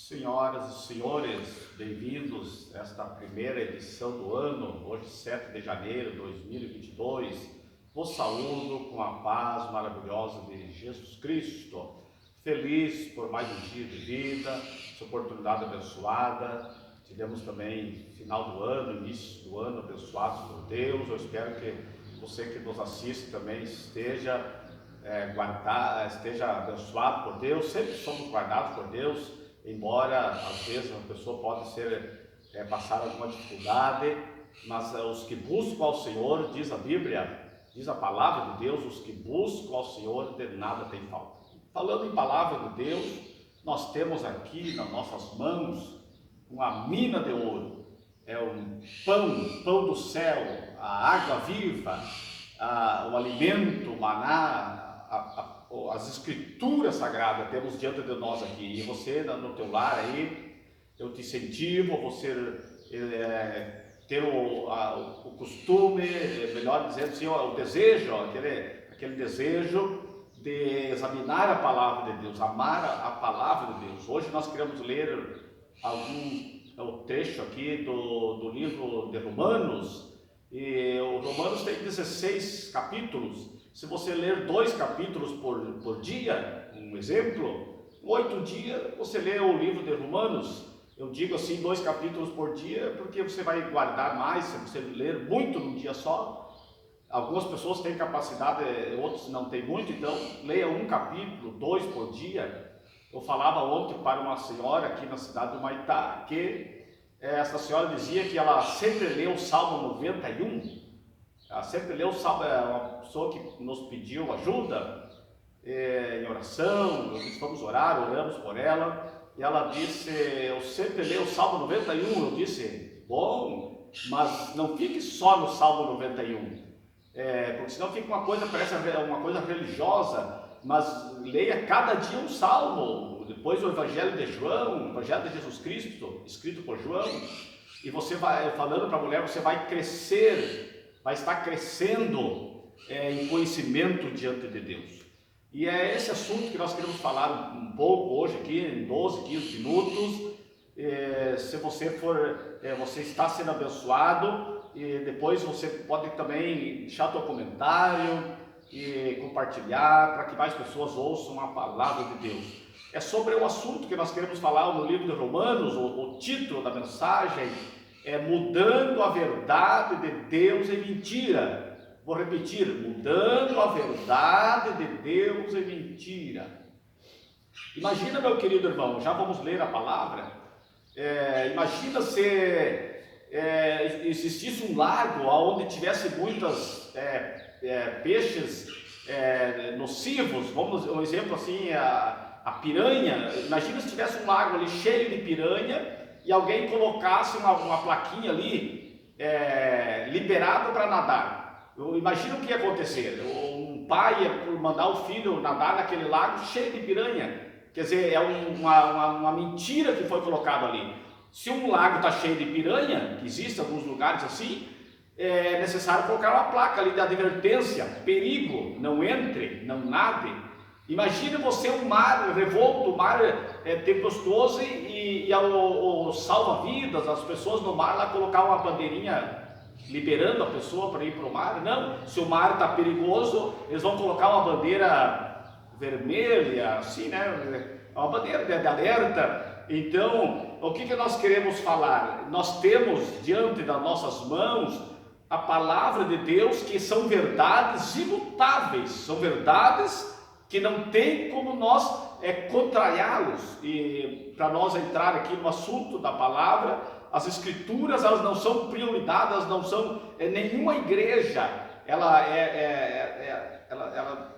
Senhoras e senhores, bem-vindos a esta primeira edição do ano, hoje 7 de janeiro de 2022. Vos saúdo com a paz maravilhosa de Jesus Cristo. Feliz por mais um dia de vida, essa oportunidade abençoada. Tivemos também final do ano, início do ano abençoados por Deus. Eu espero que você que nos assiste também esteja esteja abençoado por Deus. Sempre somos guardados por Deus. Embora às vezes a pessoa pode passar alguma dificuldade, mas os que buscam ao Senhor, diz a Bíblia, diz a palavra de Deus, os que buscam ao Senhor de nada tem falta. Falando em palavra de Deus, nós temos aqui nas nossas mãos uma mina de ouro, é um pão do céu, a água viva, o alimento, o maná, as escrituras sagradas temos diante de nós aqui. E você no teu lar aí, eu te incentivo a você ter o costume, melhor dizendo assim, o desejo, aquele desejo de examinar a palavra de Deus, amar a palavra de Deus. Hoje nós queremos ler o trecho aqui do livro de Romanos, e o Romanos tem 16 capítulos. Se você ler 2 capítulos por dia, um exemplo, 8 dias você lê o livro de Romanos. Eu digo assim, 2 capítulos por dia, porque você vai guardar mais, se você ler muito num dia só. Algumas pessoas têm capacidade, outros não têm muito, então leia 1 capítulo, 2 por dia. Eu falava ontem para uma senhora aqui na cidade do Maitá, que essa senhora dizia que ela sempre lê o Salmo 91, ela sempre lê o Salmo, é uma pessoa que nos pediu ajuda em oração, nós vamos orar, oramos por ela, e ela disse, eu sempre leio o Salmo 91, eu disse, bom, mas não fique só no Salmo 91, porque senão fica uma coisa, parece uma coisa religiosa, mas leia cada dia um Salmo, depois o Evangelho de João, o Evangelho de Jesus Cristo, escrito por João, e você vai, falando para a mulher, você vai crescer, vai estar crescendo em conhecimento diante de Deus. E é esse assunto que nós queremos falar um pouco hoje aqui, em 12, 15 minutos. Se você você está sendo abençoado, e depois você pode também deixar seu comentário e compartilhar para que mais pessoas ouçam a palavra de Deus. É sobre o assunto que nós queremos falar no livro de Romanos. O título da mensagem é Mudando a Verdade de Deus em Mentira. Vou repetir, mudando a verdade de Deus em mentira. Imagina, meu querido irmão, já vamos ler a palavra. Imagina se existisse um lago onde tivesse muitos peixes nocivos. Vamos um exemplo assim, a piranha. Imagina se tivesse um lago ali cheio de piranha e alguém colocasse uma plaquinha ali, liberado para nadar. Imagina o que ia acontecer. Um pai ia mandar o filho nadar naquele lago cheio de piranha. Quer dizer, é uma mentira que foi colocado ali. Se um lago está cheio de piranha, que existe em alguns lugares assim, é necessário colocar uma placa ali de advertência, perigo, não entre, não nade. Imagine você um mar revolto, um mar tempestuoso e o salva-vidas, as pessoas no mar lá colocar uma bandeirinha liberando a pessoa para ir para o mar. Não, se o mar está perigoso, eles vão colocar uma bandeira vermelha, assim, né? Uma bandeira de alerta. Então, o que nós queremos falar? Nós temos diante das nossas mãos a palavra de Deus, que são verdades imutáveis, são verdades que não tem como nós contrariá-los. E para nós entrar aqui no assunto da palavra, as escrituras, elas não são prioridade, elas não são nenhuma igreja,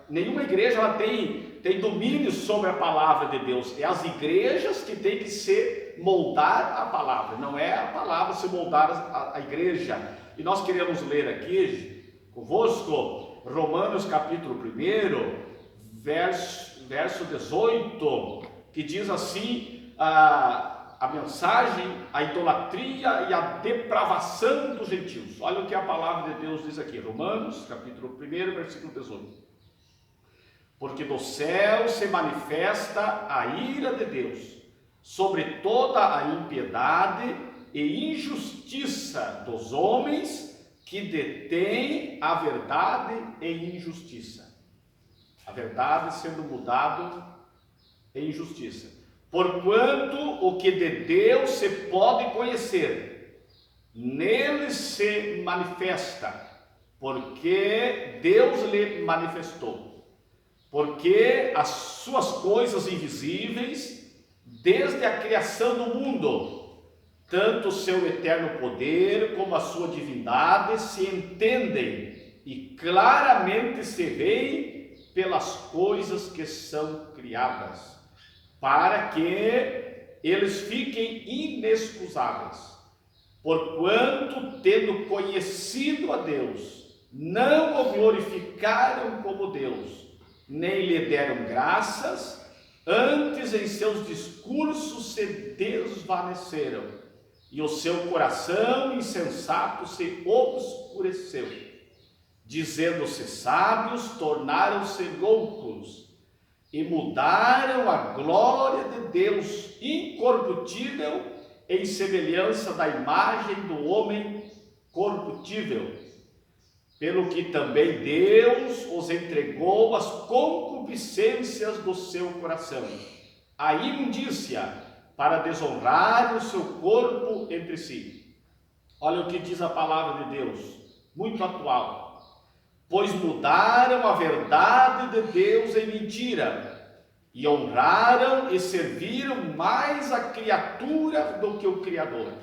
nenhuma igreja ela tem domínio sobre a palavra de Deus. É as igrejas que tem que se moldar a palavra, não é a palavra se moldar a igreja. E nós queremos ler aqui convosco Romanos capítulo 1, verso 18, que diz assim, a mensagem, a idolatria e a depravação dos gentios. Olha o que a palavra de Deus diz aqui, Romanos capítulo 1, versículo 18. Porque do céu se manifesta a ira de Deus sobre toda a impiedade e injustiça dos homens que detêm a verdade em injustiça. A verdade sendo mudado em injustiça. Porquanto o que de Deus se pode conhecer, nele se manifesta, porque Deus lhe manifestou. Porque as suas coisas invisíveis, desde a criação do mundo, tanto o seu eterno poder como a sua divindade se entendem e claramente se veem pelas coisas que são criadas, para que eles fiquem inexcusáveis. Porquanto, tendo conhecido a Deus, não o glorificaram como Deus, nem lhe deram graças, antes em seus discursos se desvaneceram, e o seu coração insensato se obscureceu. Dizendo-se sábios, tornaram-se loucos, e mudaram a glória de Deus incorruptível em semelhança da imagem do homem corruptível, pelo que também Deus os entregou às concupiscências do seu coração, a imundícia, para desonrar o seu corpo entre si. Olha o que diz a palavra de Deus, muito atual. Pois mudaram a verdade de Deus em mentira, e honraram e serviram mais a criatura do que o Criador,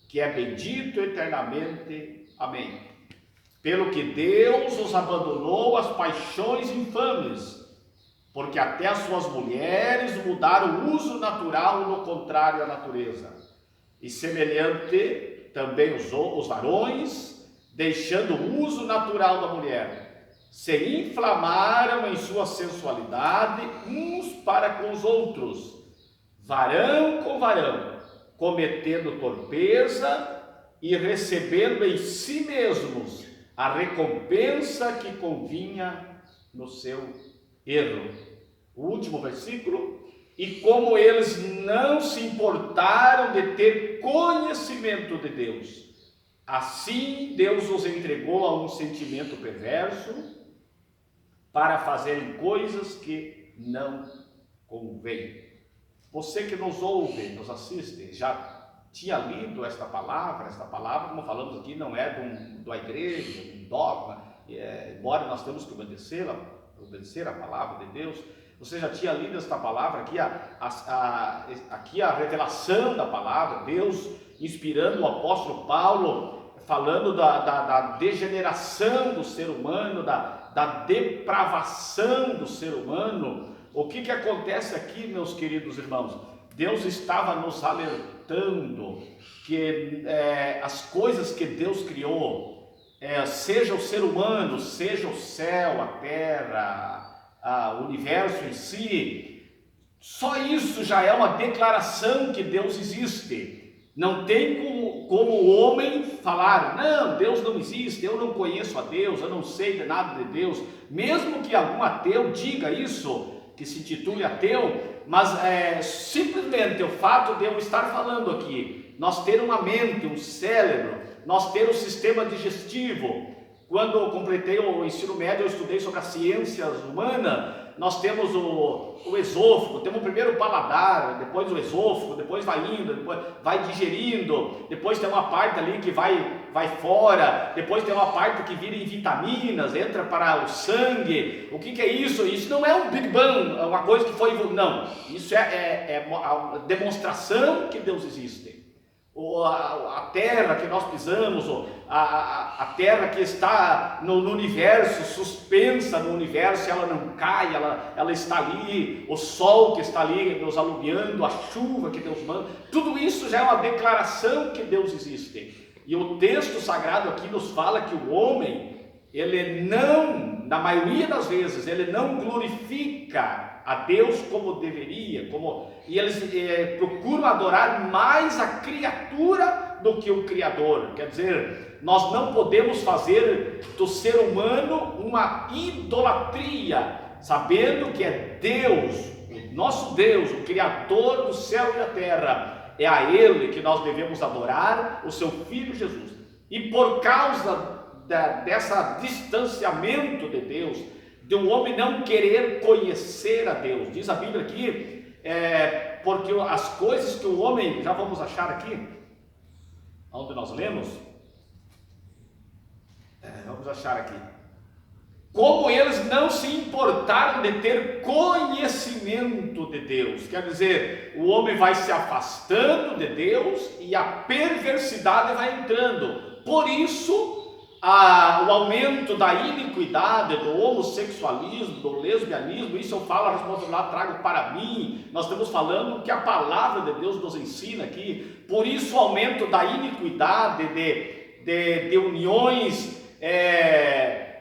que é bendito eternamente. Amém. Pelo que Deus os abandonou às paixões infames, porque até as suas mulheres mudaram o uso natural no contrário à natureza. E semelhante também os varões, deixando o uso natural da mulher, se inflamaram em sua sensualidade uns para com os outros, varão com varão, cometendo torpeza e recebendo em si mesmos a recompensa que convinha no seu erro. O último versículo. E como eles não se importaram de ter conhecimento de Deus, assim Deus os entregou a um sentimento perverso para fazerem coisas que não convêm. Você que nos ouve, nos assiste, já tinha lido esta palavra, como falamos aqui, não é da igreja, de um dogma, embora nós temos que obedecer a palavra de Deus. Você já tinha lido esta palavra aqui, aqui a revelação da palavra, Deus inspirando o apóstolo Paulo, falando da degeneração do ser humano, da depravação do ser humano. O que acontece aqui, meus queridos irmãos? Deus estava nos alertando que as coisas que Deus criou, seja o ser humano, seja o céu, a terra, o universo em si, só isso já é uma declaração que Deus existe. Não tem como o homem falar, não, Deus não existe, eu não conheço a Deus, eu não sei de nada de Deus. Mesmo que algum ateu diga isso, que se intitule ateu, mas simplesmente o fato de eu estar falando aqui, nós ter uma mente, um cérebro, nós ter um sistema digestivo. Quando eu completei o ensino médio, eu estudei sobre as ciências humanas. Nós temos o esôfago, temos o primeiro o paladar, depois o esôfago, depois vai indo, depois vai digerindo, depois tem uma parte ali que vai fora, depois tem uma parte que vira em vitaminas, entra para o sangue. O que é isso? Isso não é um Big Bang, uma coisa que foi... Não, isso é a demonstração que Deus existe. A terra que nós pisamos, a terra que está no universo, suspensa no universo, ela não cai, ela está ali, o sol que está ali nos alumiando, a chuva que Deus manda, tudo isso já é uma declaração que Deus existe. E o texto sagrado aqui nos fala que o homem, ele não, na maioria das vezes, ele não glorifica a Deus como deveria, e eles procuram adorar mais a criatura do que o Criador. Quer dizer, nós não podemos fazer do ser humano uma idolatria, sabendo que é Deus, o nosso Deus, o Criador do céu e da terra, é a Ele que nós devemos adorar, o seu Filho Jesus. E por causa desse distanciamento de Deus, de um homem não querer conhecer a Deus, diz a Bíblia aqui, porque as coisas que o homem, já vamos achar aqui, onde nós lemos, vamos achar aqui, como eles não se importaram de ter conhecimento de Deus, quer dizer, o homem vai se afastando de Deus e a perversidade vai entrando. Por isso, o aumento da iniquidade, do homossexualismo, do lesbianismo, isso eu falo, a responsabilidade trago para mim. Nós estamos falando que a palavra de Deus nos ensina aqui. Por isso, o aumento da iniquidade, de uniões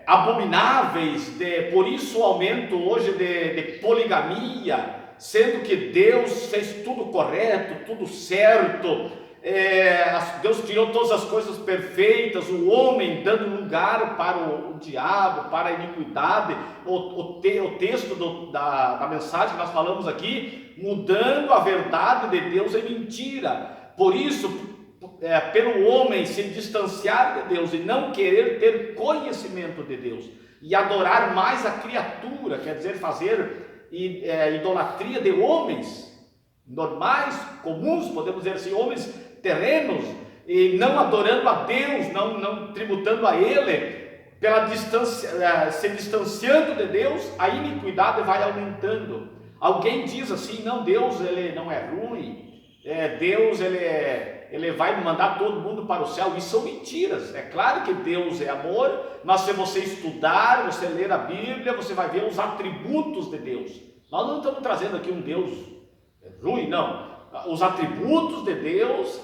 abomináveis, por isso o aumento hoje de poligamia, sendo que Deus fez tudo correto, tudo certo, Deus criou todas as coisas perfeitas, o homem dando lugar para o diabo, para a iniquidade, o texto da mensagem que nós falamos aqui, mudando a verdade de Deus em mentira. Por isso, pelo homem se distanciar de Deus e não querer ter conhecimento de Deus e adorar mais a criatura, quer dizer, fazer idolatria de homens normais, comuns, podemos dizer assim, homens terrenos, e não adorando a Deus, não tributando a Ele, pela distância, se distanciando de Deus, a iniquidade vai aumentando. Alguém diz assim, não, Deus ele não é ruim, Deus ele vai mandar todo mundo para o céu. Isso são mentiras. É claro que Deus é amor, mas se você estudar, você ler a Bíblia, você vai ver os atributos de Deus. Nós não estamos trazendo aqui um Deus ruim, não. Os atributos de Deus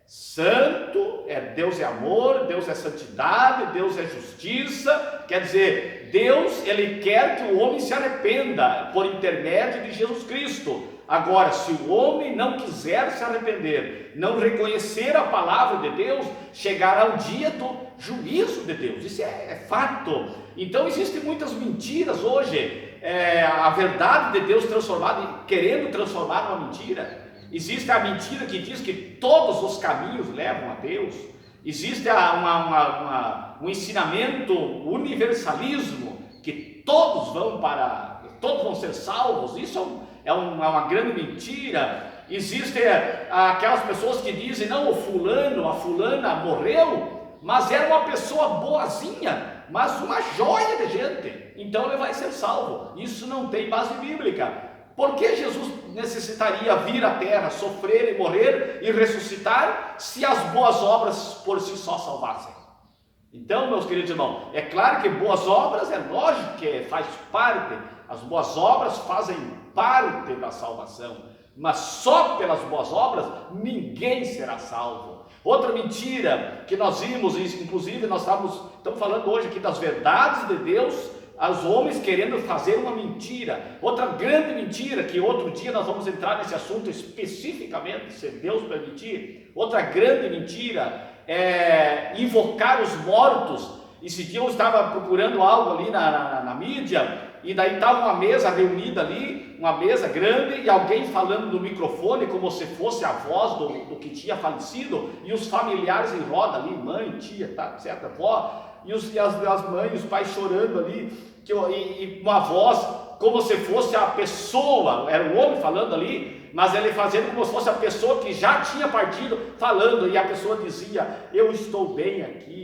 santo, Deus é amor, Deus é santidade, Deus é justiça. Quer dizer, Deus ele quer que o homem se arrependa por intermédio de Jesus Cristo. Agora, se o homem não quiser se arrepender, não reconhecer a palavra de Deus, chegará o dia do juízo de Deus. Isso é fato. Então existem muitas mentiras hoje, a verdade de Deus transformada, querendo transformar numa mentira. Existe a mentira que diz que todos os caminhos levam a Deus. Existe um ensinamento, universalismo, que todos vão ser salvos. Isso é uma grande mentira. Existem aquelas pessoas que dizem, não, a fulana morreu, mas era uma pessoa boazinha, mas uma joia de gente, então ele vai ser salvo. Isso não tem base bíblica. Por que Jesus necessitaria vir à terra, sofrer e morrer e ressuscitar, se as boas obras por si só salvassem? Então, meus queridos irmãos, é claro que boas obras, é lógico que faz parte, as boas obras fazem parte da salvação, mas só pelas boas obras ninguém será salvo. Outra mentira que nós vimos, inclusive nós estamos falando hoje aqui das verdades de Deus, os homens querendo fazer uma mentira. Outra grande mentira, que outro dia nós vamos entrar nesse assunto especificamente, se Deus permitir. Outra grande mentira é invocar os mortos. Esse dia eu estava procurando algo ali na mídia, e daí estava uma mesa reunida ali, uma mesa grande, e alguém falando no microfone como se fosse a voz do que tinha falecido, e os familiares em roda ali, mãe, tia, tá, certa avó, e as mães, os pais chorando ali, e uma voz como se fosse a pessoa, era o homem falando ali, mas ele fazendo como se fosse a pessoa que já tinha partido falando, e a pessoa dizia, eu estou bem aqui,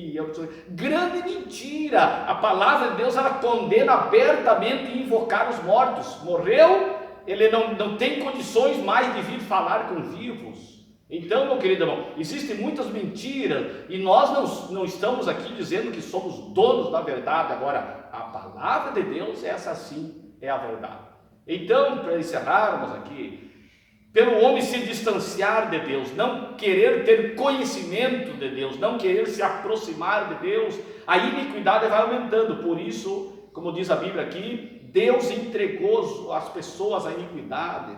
grande mentira. A palavra de Deus, ela condena abertamente invocar os mortos. Morreu, ele não tem condições mais de vir falar com vivos. Então, meu querido irmão, existem muitas mentiras, e nós não estamos aqui dizendo que somos donos da verdade. Agora, a palavra de Deus, essa sim é a verdade. Então, para encerrarmos aqui, pelo homem se distanciar de Deus, não querer ter conhecimento de Deus, não querer se aproximar de Deus, a iniquidade vai aumentando. Por isso, como diz a Bíblia aqui, Deus entregou as pessoas à iniquidade.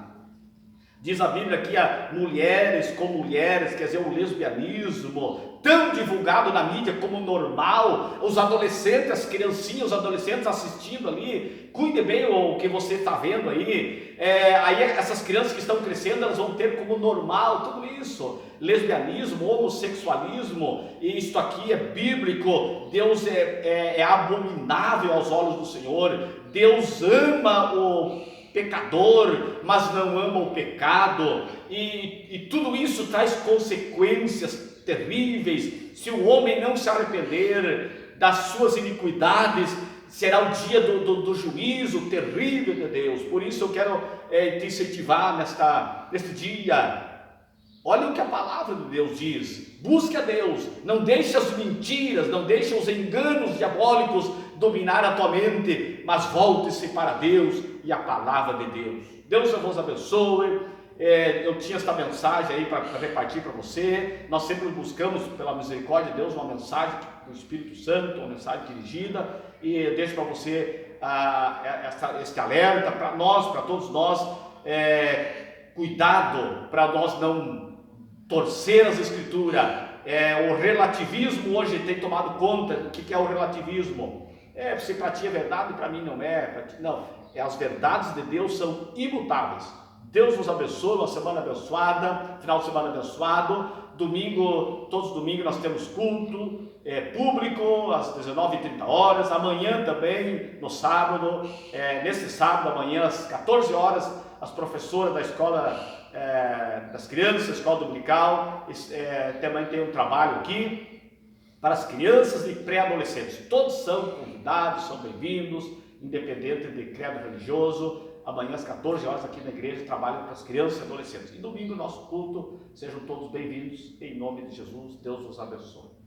Diz a Bíblia que há mulheres com mulheres, quer dizer, o lesbianismo, tão divulgado na mídia como normal, os adolescentes, as criancinhas, os adolescentes assistindo ali, cuide bem o que você está vendo aí, aí essas crianças que estão crescendo, elas vão ter como normal tudo isso, lesbianismo, homossexualismo, e isto aqui é bíblico, Deus é abominável aos olhos do Senhor, Deus ama o pecador, mas não ama o pecado, e tudo isso traz consequências terríveis. Se o homem não se arrepender das suas iniquidades, será o dia do juízo terrível de Deus. Por isso eu quero te incentivar neste dia. Olha o que a palavra de Deus diz, busque a Deus, não deixe as mentiras, não deixe os enganos diabólicos dominar a tua mente, mas volte-se para Deus e a palavra de Deus. Deus vos abençoe. Eu tinha esta mensagem aí para repartir para você. Nós sempre buscamos, pela misericórdia de Deus, uma mensagem do Espírito Santo, uma mensagem dirigida, e eu deixo para você este alerta para nós, para todos nós, cuidado para nós não torcer as Escrituras. O relativismo hoje tem tomado conta. O que é o relativismo? Se para ti é verdade, para mim não é. Não, as verdades de Deus são imutáveis. Deus nos abençoe, uma semana abençoada, final de semana abençoado. Domingo, todos os domingos nós temos culto público às 19h30. Amanhã também, no sábado, nesse sábado, amanhã às 14 horas, as professoras da escola das crianças, escola dominical, também tem um trabalho aqui para as crianças e pré-adolescentes. Todos são convidados, são bem-vindos, independente de credo religioso. Amanhã às 14 horas aqui na igreja trabalham para as crianças e adolescentes. E domingo nosso culto, sejam todos bem-vindos, em nome de Jesus. Deus os abençoe.